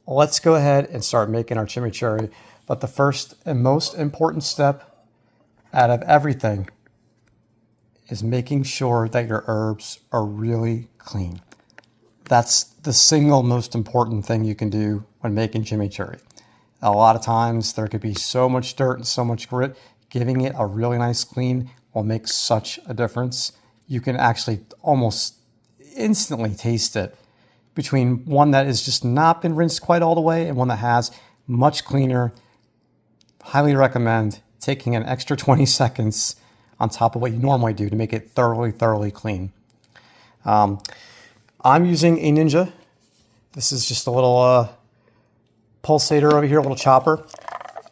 let's go ahead and start making our chimichurri. But the first and most important step out of everything is making sure that your herbs are really clean. That's the single most important thing you can do when making chimichurri. A lot of times there could be so much dirt and so much grit. Giving it a really nice clean will make such a difference. You can actually almost instantly taste it between one that has just not been rinsed quite all the way and one that has. Much cleaner. Highly recommend taking an extra 20 seconds on top of what you normally do to make it thoroughly clean. I'm using a Ninja. This is just a little pulsator over here, a little chopper.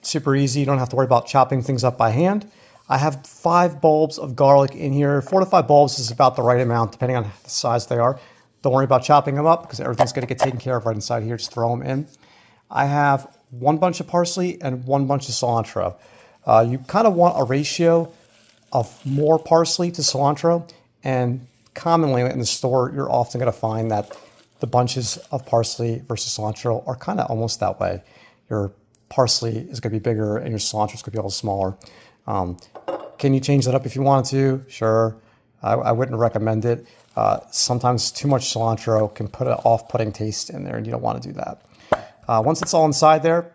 Super easy, you don't have to worry about chopping things up by hand. I have 5 bulbs of garlic in here. 4 to 5 bulbs is about the right amount, depending on the size they are. Don't worry about chopping them up because everything's gonna get taken care of right inside here. Just throw them in. I have 1 bunch of parsley and 1 bunch of cilantro. You kind of want a ratio of more parsley to cilantro, and commonly in the store, you're often gonna find that the bunches of parsley versus cilantro are kind of almost that way. Your parsley is going to be bigger and your cilantro is going to be a little smaller. Can you change that up if you wanted to? Sure. I wouldn't recommend it. Sometimes too much cilantro can put an off-putting taste in there, and you don't want to do that. Once it's all inside there,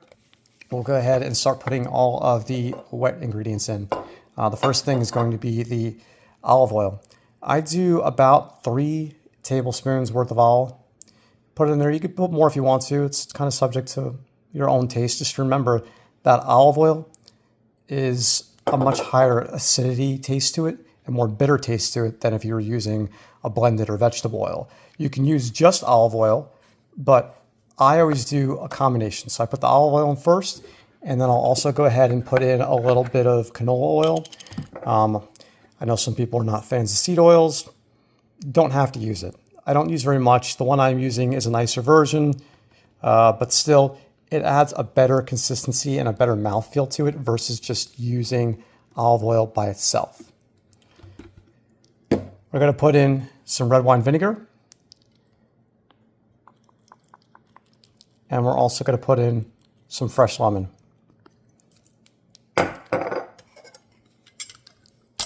we'll go ahead and start putting all of the wet ingredients in. The first thing is going to be the olive oil. I do about 3 tablespoons worth of olive. Put it in there. You could put more if you want to. It's kind of subject to your own taste. Just remember that olive oil is a much higher acidity taste to it and more bitter taste to it than if you were using a blended or vegetable oil. You can use just olive oil, but I always do a combination. So I put the olive oil in first, and then I'll also go ahead and put in a little bit of canola oil. I know some people are not fans of seed oils. Don't have to use it. I don't use very much. The one I'm using is a nicer version, but still it adds a better consistency and a better mouthfeel to it versus just using olive oil by itself. We're going to put in some red wine vinegar. And we're also going to put in some fresh lemon.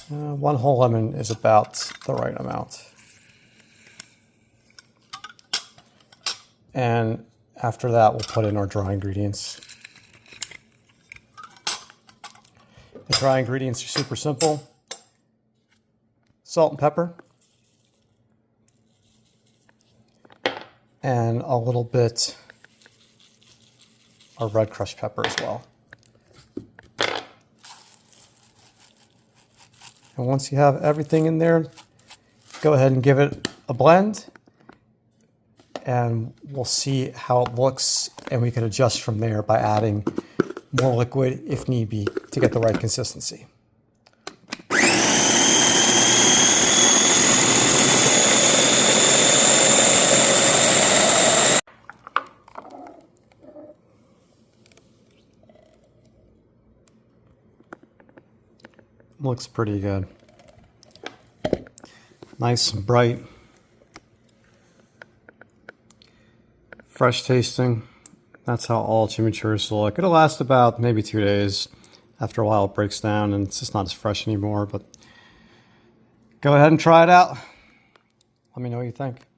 1 whole lemon is about the right amount. And after that, we'll put in our dry ingredients. The dry ingredients are super simple. Salt and pepper. And a little bit of red crushed pepper as well. And once you have everything in there, go ahead and give it a blend. And we'll see how it looks, and we can adjust from there by adding more liquid if need be to get the right consistency. Looks pretty good. Nice and bright. Fresh tasting. That's how all chimichurris will look. It'll last about maybe 2 days. After a while it breaks down and it's just not as fresh anymore, but go ahead and try it out. Let me know what you think.